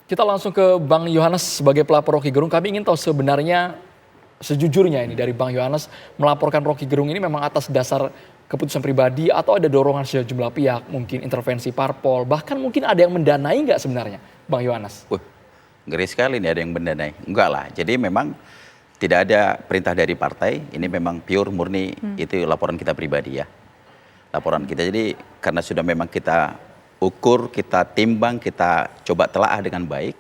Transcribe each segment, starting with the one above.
Kita langsung ke Bang Yohanes sebagai pelapor Rocky Gerung. Kami ingin tahu sebenarnya sejujurnya ini dari Bang Yohanes melaporkan Rocky Gerung ini memang atas dasar keputusan pribadi atau ada dorongan sejumlah pihak, mungkin intervensi parpol, bahkan mungkin ada yang mendanai nggak sebenarnya, Bang Yohanes? Ngeri sekali nih ada yang mendanai. Enggak lah, jadi memang tidak ada perintah dari partai, ini memang pure murni itu laporan kita pribadi ya. Laporan kita, jadi karena sudah memang kita ukur, kita timbang, kita coba telaah dengan baik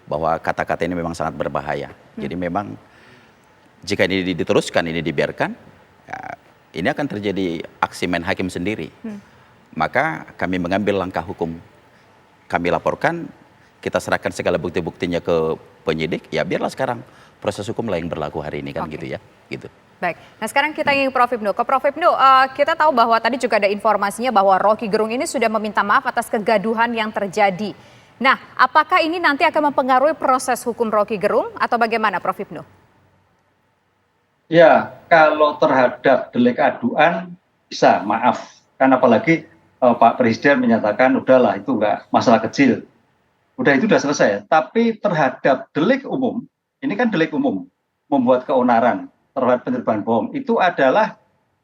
bahwa kata-kata ini memang sangat berbahaya. Jadi memang jika ini diteruskan, ini dibiarkan, ya, ini akan terjadi aksi main hakim sendiri. Maka kami mengambil langkah hukum. Kami laporkan, kita serahkan segala bukti-buktinya ke penyidik, ya biarlah sekarang proses hukum lah yang berlaku hari ini kan gitu ya. Gitu. Baik, nah sekarang kita ingin Prof. Hipnu. Ke Prof. Hipnu, kita tahu bahwa tadi juga ada informasinya bahwa Rocky Gerung ini sudah meminta maaf atas kegaduhan yang terjadi. Nah, apakah ini nanti akan mempengaruhi proses hukum Rocky Gerung atau bagaimana Prof. Hipnu? Ya, kalau terhadap delik aduan bisa maaf. Kan apalagi Pak Presiden menyatakan udahlah itu enggak masalah kecil. Udah itu udah selesai. Tapi terhadap delik umum, ini kan delik umum, membuat keonaran terhadap penerbangan bohong, itu adalah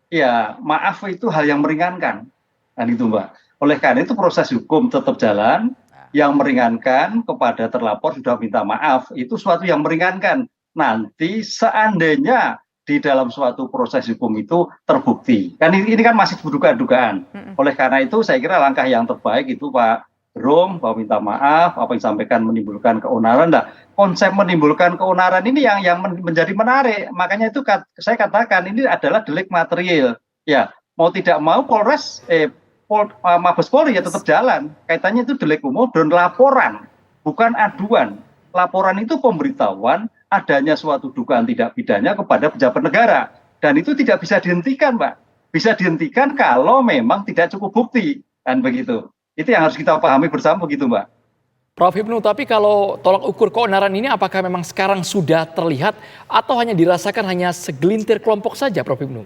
ya maaf itu hal yang meringankan. Kan itu Mbak. Oleh karena itu proses hukum tetap jalan, yang meringankan kepada terlapor sudah minta maaf, itu suatu yang meringankan. Nanti seandainya di dalam suatu proses hukum itu terbukti. Kan ini kan masih dugaan-dugaan. Oleh karena itu saya kira langkah yang terbaik itu Pak Gerung bahwa minta maaf, apa yang disampaikan menimbulkan keonaran. Nah, konsep menimbulkan keonaran ini yang menjadi menarik. Makanya itu saya katakan ini adalah delik material. Ya, mau tidak mau Polres, Mabes Polri ya tetap jalan. Kaitannya itu delik umum dan laporan, bukan aduan. Laporan itu pemberitahuan adanya suatu dugaan tidak pidana kepada pejabat negara. Dan itu tidak bisa dihentikan, Mbak. Bisa dihentikan kalau memang tidak cukup bukti. Dan begitu. Itu yang harus kita pahami bersama begitu, Mbak. Prof. Hipnu, tapi kalau tolak ukur keonaran ini apakah memang sekarang sudah terlihat atau hanya dirasakan hanya segelintir kelompok saja, Prof. Hipnu?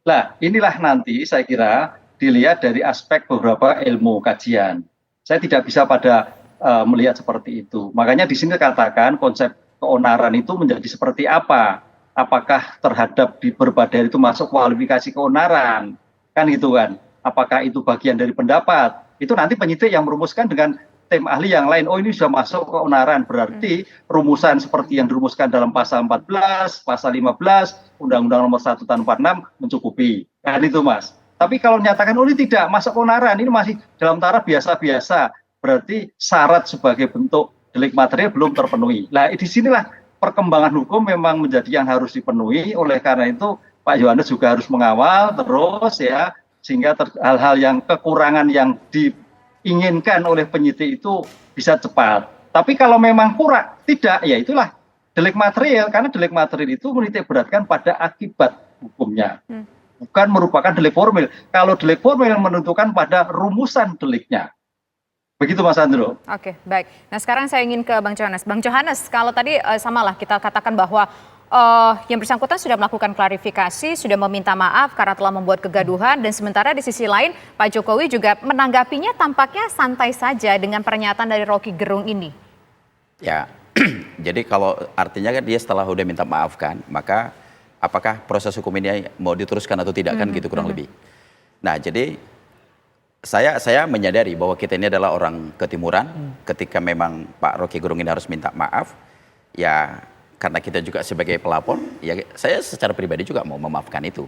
Nah, inilah nanti saya kira dilihat dari aspek beberapa ilmu kajian. Saya tidak bisa pada melihat seperti itu. Makanya di sini katakan konsep keonaran itu menjadi seperti apa? Apakah terhadap di berbagai itu masuk kualifikasi keonaran? Kan gitu kan? Apakah itu bagian dari pendapat? Itu nanti penyidik yang merumuskan dengan tim ahli yang lain. Oh ini sudah masuk keonaran. Berarti rumusan seperti yang dirumuskan dalam pasal 14, pasal 15, Undang-Undang nomor 1 tahun 46 mencukupi. Kan itu Mas. Tapi kalau menyatakan oh ini tidak masuk keonaran, ini masih dalam taraf biasa-biasa. Berarti syarat sebagai bentuk delik material belum terpenuhi. Nah disinilah perkembangan hukum memang menjadi yang harus dipenuhi. Oleh karena itu Pak Yohanes juga harus mengawal terus ya. Sehingga hal-hal yang kekurangan yang diinginkan oleh penyidik itu bisa cepat. Tapi kalau memang kurang, tidak, ya itulah delik material. Karena delik material itu menitik beratkan pada akibat hukumnya. Bukan merupakan delik formil. Kalau delik formil menentukan pada rumusan deliknya. Begitu Mas Andro. Oke, baik. Nah sekarang saya ingin ke Bang Yohanes. Bang Yohanes, kalau tadi samalah kita katakan bahwa yang bersangkutan sudah melakukan klarifikasi, sudah meminta maaf karena telah membuat kegaduhan, dan sementara di sisi lain Pak Jokowi juga menanggapinya tampaknya santai saja dengan pernyataan dari Rocky Gerung ini. Ya, jadi kalau artinya kan dia setelah udah minta maaf kan, maka apakah proses hukum ini mau diteruskan atau tidak kan gitu kurang lebih. Nah jadi saya menyadari bahwa kita ini adalah orang ketimuran, ketika memang Pak Rocky Gerung ini harus minta maaf, ya karena kita juga sebagai pelapor, ya saya secara pribadi juga mau memaafkan itu.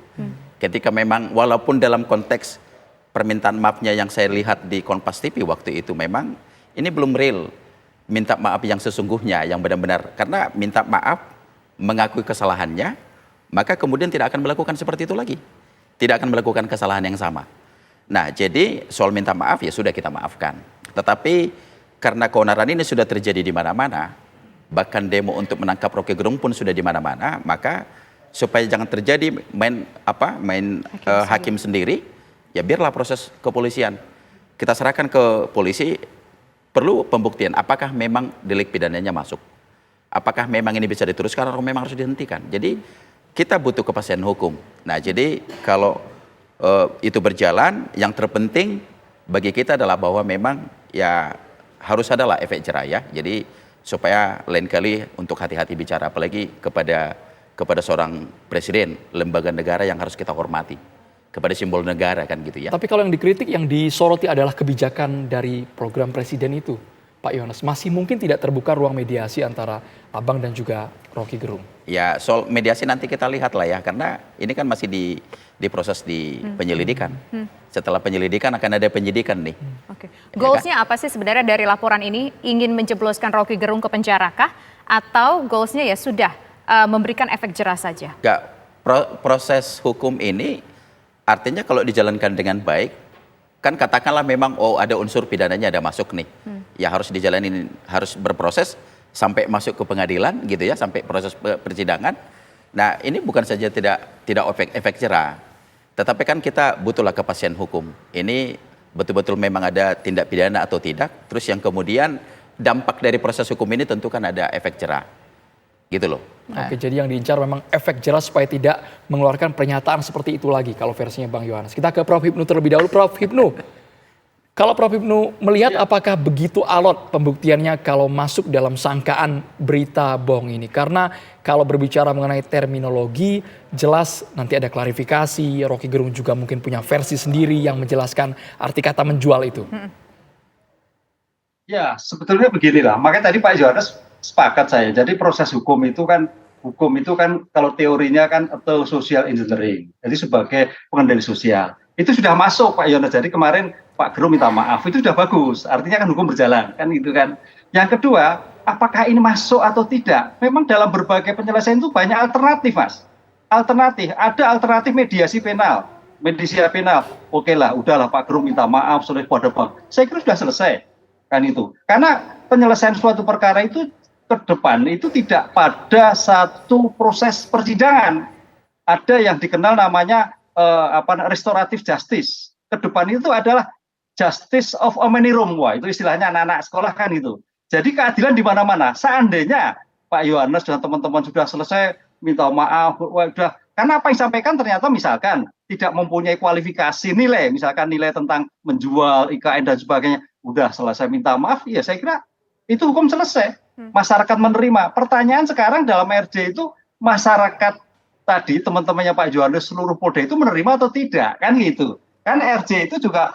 Ketika memang walaupun dalam konteks permintaan maafnya yang saya lihat di Kompas TV waktu itu memang ini belum real minta maaf yang sesungguhnya, yang benar-benar. Karena minta maaf, mengakui kesalahannya, maka kemudian tidak akan melakukan seperti itu lagi. Tidak akan melakukan kesalahan yang sama. Nah jadi soal minta maaf ya sudah kita maafkan. Tetapi karena keonaran ini sudah terjadi di mana-mana, bahkan demo untuk menangkap Rocky Gerung pun sudah di mana-mana, maka supaya jangan terjadi main hakim sendiri, ya biarlah proses kepolisian. Kita serahkan ke polisi, perlu pembuktian apakah memang delik pidananya masuk. Apakah memang ini bisa diteruskan atau memang harus dihentikan. Jadi kita butuh kepastian hukum. Nah jadi kalau itu berjalan, yang terpenting bagi kita adalah bahwa memang ya harus adalah efek jerah ya. Jadi supaya lain kali untuk hati-hati bicara, apalagi kepada seorang presiden, lembaga negara yang harus kita hormati, kepada simbol negara kan gitu ya. Tapi kalau yang dikritik, yang disoroti adalah kebijakan dari program presiden itu, Pak Yohanes. Masih mungkin tidak terbuka ruang mediasi antara Abang dan juga Rocky Gerung. Ya soal mediasi nanti kita lihat lah ya, karena ini kan masih diproses di penyelidikan. Setelah penyelidikan akan ada penyidikan nih. Oke. Goalsnya apa sih sebenarnya dari laporan ini? Ingin menjebloskan Rocky Gerung ke penjara kah? Atau goalsnya ya sudah memberikan efek jerah saja? Enggak, proses hukum ini artinya kalau dijalankan dengan baik, kan katakanlah memang ada unsur pidananya ada masuk nih. Ya harus dijalanin, harus berproses sampai masuk ke pengadilan gitu ya, sampai proses persidangan. Nah, ini bukan saja tidak efek jerah, tetapi kan kita butuhlah kepastian hukum. Ini betul-betul memang ada tindak pidana atau tidak. Terus yang kemudian dampak dari proses hukum ini tentu kan ada efek jerah. Gitu loh. Nah. Oke, jadi yang diincar memang efek jerah supaya tidak mengeluarkan pernyataan seperti itu lagi kalau versinya Bang Yohanes. Kita ke Prof. Hipnu terlebih dahulu. Prof. Hipnu, kalau Prof. Hipnu melihat apakah begitu alot pembuktiannya kalau masuk dalam sangkaan berita bohong ini? Karena kalau berbicara mengenai terminologi, jelas nanti ada klarifikasi. Rocky Gerung juga mungkin punya versi sendiri yang menjelaskan arti kata menjual itu. Ya, sebetulnya beginilah. Makanya tadi Pak Yohanes sepakat saya. Jadi proses hukum itu kan kalau teorinya kan atau social engineering. Jadi sebagai pengendali sosial. Itu sudah masuk Pak Yohanes. Jadi kemarin Pak Gerung minta maaf, itu sudah bagus. Artinya kan hukum berjalan, kan gitu kan. Yang kedua, apakah ini masuk atau tidak? Memang dalam berbagai penyelesaian itu banyak alternatif, Mas. Ada alternatif mediasi penal. Mediasi penal, oke lah, udahlah Pak Gerung minta maaf sudah pada Bang. Saya kira sudah selesai, kan itu. Karena penyelesaian suatu perkara itu ke depan itu tidak pada satu proses persidangan. Ada yang dikenal namanya restoratif justice. Ke depan itu adalah justice of a many room. Wah, itu istilahnya anak-anak sekolah kan itu. Jadi keadilan di mana-mana. Seandainya Pak Yohanes dan teman-teman sudah selesai minta maaf, udah, karena apa yang disampaikan ternyata misalkan tidak mempunyai kualifikasi nilai, misalkan nilai tentang menjual IKN dan sebagainya, udah selesai minta maaf, ya saya kira itu hukum selesai. Masyarakat menerima. Pertanyaan sekarang dalam RJ itu masyarakat tadi teman-temannya Pak Yohanes seluruh Polda itu menerima atau tidak, kan gitu. Kan RJ itu juga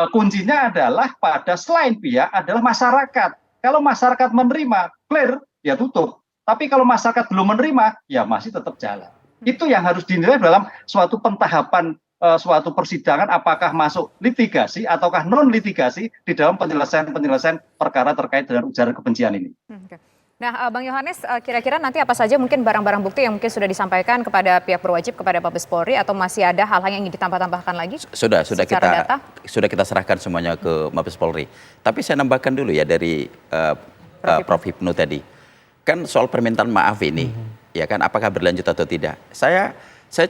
kuncinya adalah pada selain pihak adalah masyarakat. Kalau masyarakat menerima, clear, ya tutup. Tapi kalau masyarakat belum menerima, ya masih tetap jalan. Itu yang harus dinilai dalam suatu pentahapan suatu persidangan, apakah masuk litigasi ataukah non litigasi di dalam penyelesaian perkara terkait dengan ujaran kebencian ini. Nah, Bang Yohanes, kira-kira nanti apa saja mungkin barang-barang bukti yang mungkin sudah disampaikan kepada pihak berwajib, kepada Mabes Polri, atau masih ada hal-hal yang ingin ditambah-tambahkan lagi? Sudah kita serahkan semuanya ke Mabes Polri. Tapi saya nambahkan dulu ya dari Prof. Hipnu tadi. Kan soal permintaan maaf ini, ya kan, apakah berlanjut atau tidak? Saya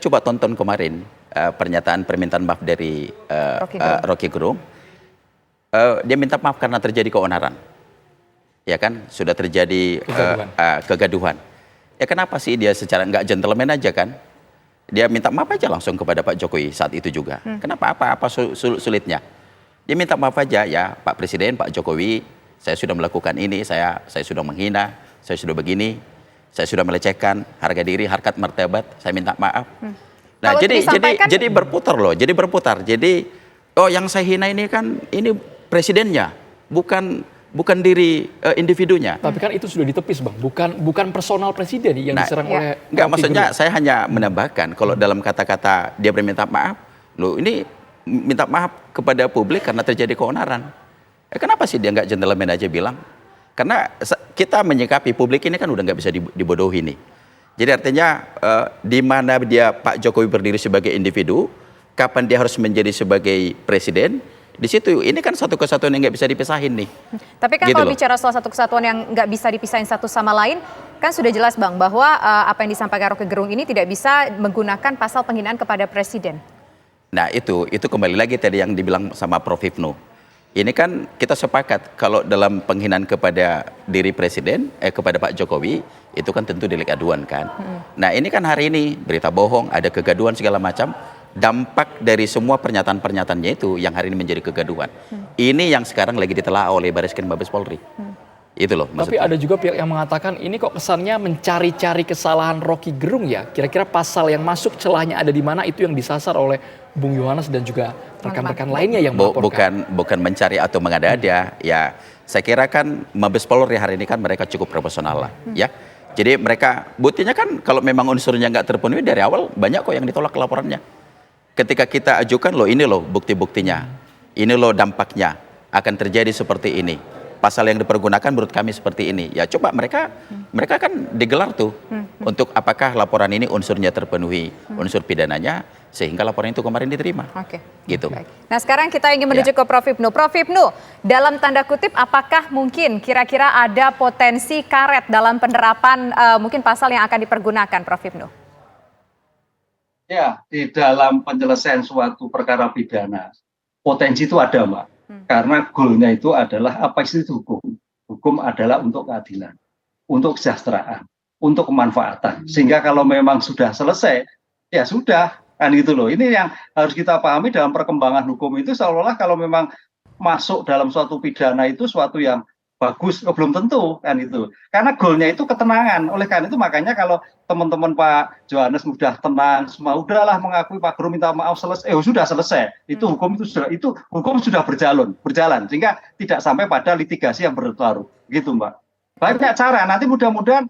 coba tonton kemarin pernyataan permintaan maaf dari Rocky Gerung. Dia minta maaf karena terjadi keonaran. Ya kan, sudah terjadi kegaduhan. Ya kenapa sih dia secara nggak gentleman aja kan? Dia minta maaf aja langsung kepada Pak Jokowi saat itu juga. Kenapa? Apa sulitnya? Dia minta maaf aja, ya Pak Presiden, Pak Jokowi, saya sudah melakukan ini, saya sudah menghina, saya sudah begini, saya sudah melecehkan harga diri, harkat martabat, saya minta maaf. Nah, jadi berputar loh, Jadi yang saya hina ini kan ini presidennya, bukan diri individunya. Tapi kan itu sudah ditepis, Bang. Bukan personal presiden yang diserang oleh... Enggak, maksudnya saya hanya menambahkan kalau dalam kata-kata dia berminta maaf, loh ini minta maaf kepada publik karena terjadi keonaran. Kenapa sih dia nggak gentleman aja bilang? Karena kita menyikapi publik ini kan udah nggak bisa dibodohi nih. Jadi artinya di mana dia Pak Jokowi berdiri sebagai individu, kapan dia harus menjadi sebagai presiden, di situ ini kan satu kesatuan yang nggak bisa dipisahin nih. Tapi kan gitu kalau bicara soal satu kesatuan yang nggak bisa dipisahin satu sama lain, kan sudah jelas Bang bahwa apa yang disampaikan Rocky Gerung ini tidak bisa menggunakan pasal penghinaan kepada presiden. Nah itu kembali lagi tadi yang dibilang sama Prof. Hipnu. Ini kan kita sepakat kalau dalam penghinaan kepada diri presiden, kepada Pak Jokowi, itu kan tentu delik aduan kan. Nah ini kan hari ini berita bohong, ada kegaduhan segala macam. dampak dari semua pernyataan-pernyataannya itu yang hari ini menjadi kegaduhan. Ini yang sekarang lagi ditelaah oleh Barreskrim Mabes Polri. Itu loh Tapi maksudnya. ada juga pihak yang mengatakan ini kok kesannya mencari-cari kesalahan Rocky Gerung ya. Kira-kira pasal yang masuk celahnya ada di mana, itu yang disasar oleh Bung Yohanes dan juga rekan-rekan lainnya yang melaporkan. Bukan mencari atau mengada-ada. Ya, saya kira kan Mabes Polri hari ini kan mereka cukup profesional lah, ya. Jadi mereka buktinya kan kalau memang unsurnya nggak terpenuhi dari awal, banyak kok yang ditolak laporannya. Ketika kita ajukan, loh ini loh bukti-buktinya, ini loh dampaknya akan terjadi seperti ini. Pasal yang dipergunakan menurut kami seperti ini. Ya coba mereka kan digelar tuh untuk apakah laporan ini unsurnya terpenuhi, unsur pidananya, sehingga laporan itu kemarin diterima. Oke. Gitu. Baik. Nah sekarang kita ingin menuju ke Prof. Hipnu. Prof. Hipnu, dalam tanda kutip apakah mungkin kira-kira ada potensi karet dalam penerapan mungkin pasal yang akan dipergunakan, Prof. Hipnu? Ya, di dalam penyelesaian suatu perkara pidana, potensi itu ada, Mbak. Karena goalnya itu adalah apa itu hukum. Hukum adalah untuk keadilan, untuk kesejahteraan, untuk kemanfaatan. Sehingga kalau memang sudah selesai, ya sudah, kan gitu loh. Ini yang harus kita pahami dalam perkembangan hukum itu, seolah-olah kalau memang masuk dalam suatu pidana itu suatu yang bagus, belum tentu kan itu. Karena goalnya itu ketenangan. Oleh karena itu makanya kalau teman-teman Pak Yohanes mudah tenang, semua udahlah mengakui Pak Gerung minta maaf selesai. Sudah selesai. Itu hukum sudah berjalan sehingga tidak sampai pada litigasi yang berlarut. Gitu, Mbak. Banyak cara. Nanti mudah-mudahan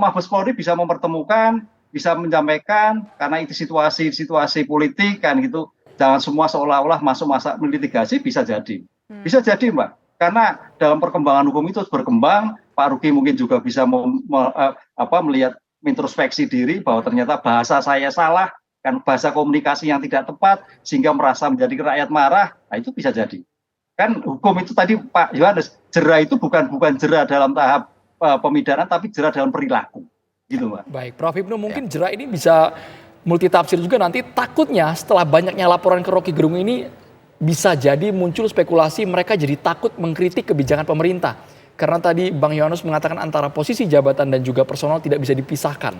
Mabes Polri bisa mempertemukan, bisa menyampaikan karena itu situasi politik kan gitu. Jangan semua seolah-olah masuk masa litigasi, bisa jadi. Bisa jadi, Mbak. Karena dalam perkembangan hukum itu berkembang, Pak Ruki mungkin juga bisa melihat introspeksi diri bahwa ternyata bahasa saya salah, kan bahasa komunikasi yang tidak tepat, sehingga merasa menjadi rakyat marah, nah itu bisa jadi. Kan hukum itu tadi Pak Yohanes, jera itu bukan jera dalam tahap pemidanaan, tapi jera dalam perilaku. Gitu, Mbak. Baik, Prof. Hipnu, mungkin jera ini bisa multitafsir juga nanti. Takutnya setelah banyaknya laporan ke Rocky Gerung ini, bisa jadi muncul spekulasi mereka jadi takut mengkritik kebijakan pemerintah. Karena tadi Bang Yohanes mengatakan antara posisi jabatan dan juga personal tidak bisa dipisahkan.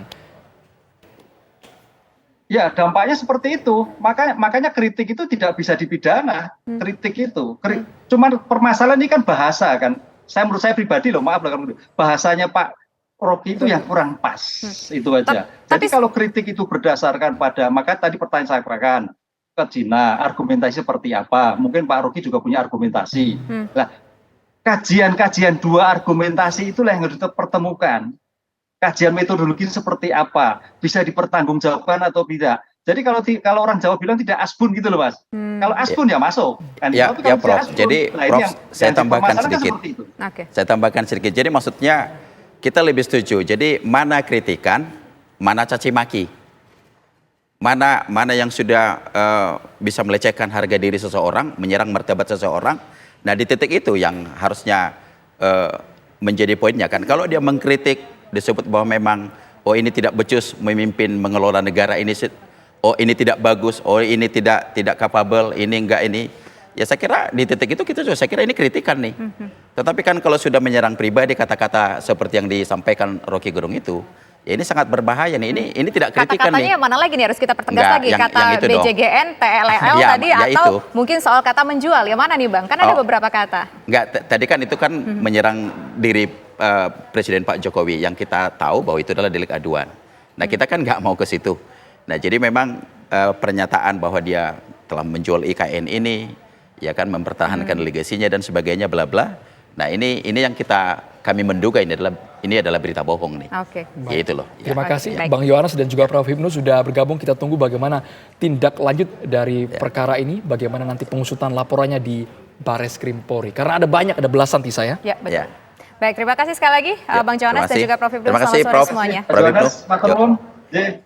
Ya, dampaknya seperti itu. Makanya kritik itu tidak bisa dipidana. Kritik itu. Cuman permasalahan ini kan bahasa kan. Menurut saya pribadi loh, maaf bahasanya Pak Rocky itu yang kurang pas. Itu aja. Jadi kalau kritik itu berdasarkan pada, maka tadi pertanyaan saya katakan, ke Cina, argumentasi seperti apa? Mungkin Pak Rocky juga punya argumentasi. Nah, kajian-kajian dua argumentasi itulah yang harus dipertemukan. Kajian metodologi seperti apa? Bisa dipertanggungjawabkan atau tidak? Jadi kalau orang Jawa bilang tidak asbun gitu loh, Mas. Kalau asbun ya masuk. Kan? Ya, ya Prof. Jadi Prof, saya tambahkan sedikit. Saya tambahkan sedikit. Jadi maksudnya kita lebih setuju. Jadi mana kritikan, mana caci maki. Mana yang sudah bisa melecehkan harga diri seseorang, menyerang martabat seseorang. Nah di titik itu yang harusnya menjadi poinnya kan. Kalau dia mengkritik, disebut bahwa memang ini tidak becus memimpin mengelola negara ini, ini tidak bagus, ini tidak capable, ini enggak ini. Ya saya kira di titik itu saya kira ini kritikan nih. Tetapi kan kalau sudah menyerang pribadi, kata-kata seperti yang disampaikan Rocky Gerung itu, ya ini sangat berbahaya nih. Ini tidak kritikan nih. Kata-katanya yang mana lagi nih harus kita pertegas lagi? Kata yang BJGN, TLL tadi ya atau itu. mungkin soal kata menjual. Yang mana nih Bang? Kan ada beberapa kata. Enggak, tadi kan itu kan menyerang diri Presiden Pak Jokowi yang kita tahu bahwa itu adalah delik aduan. Nah kita kan nggak mau ke situ. Nah jadi memang pernyataan bahwa dia telah menjual IKN ini, ya kan mempertahankan legasinya dan sebagainya bla bla. Nah ini yang kami menduga ini adalah berita bohong nih. Oke. Ya itu loh. Ya. Terima kasih Bang Yohanes dan juga Prof. Hipnu sudah bergabung. Kita tunggu bagaimana tindak lanjut dari perkara ini, bagaimana nanti pengusutan laporannya di Barreskrim Polri. Karena ada belasan Tisa ya. Ya betul. Ya. Baik, terima kasih sekali lagi Bang Yohanes dan juga Prof. Hipnu. Terima kasih Selamat sore Prof. semuanya. Prof. Hipnu. Mas Gerung,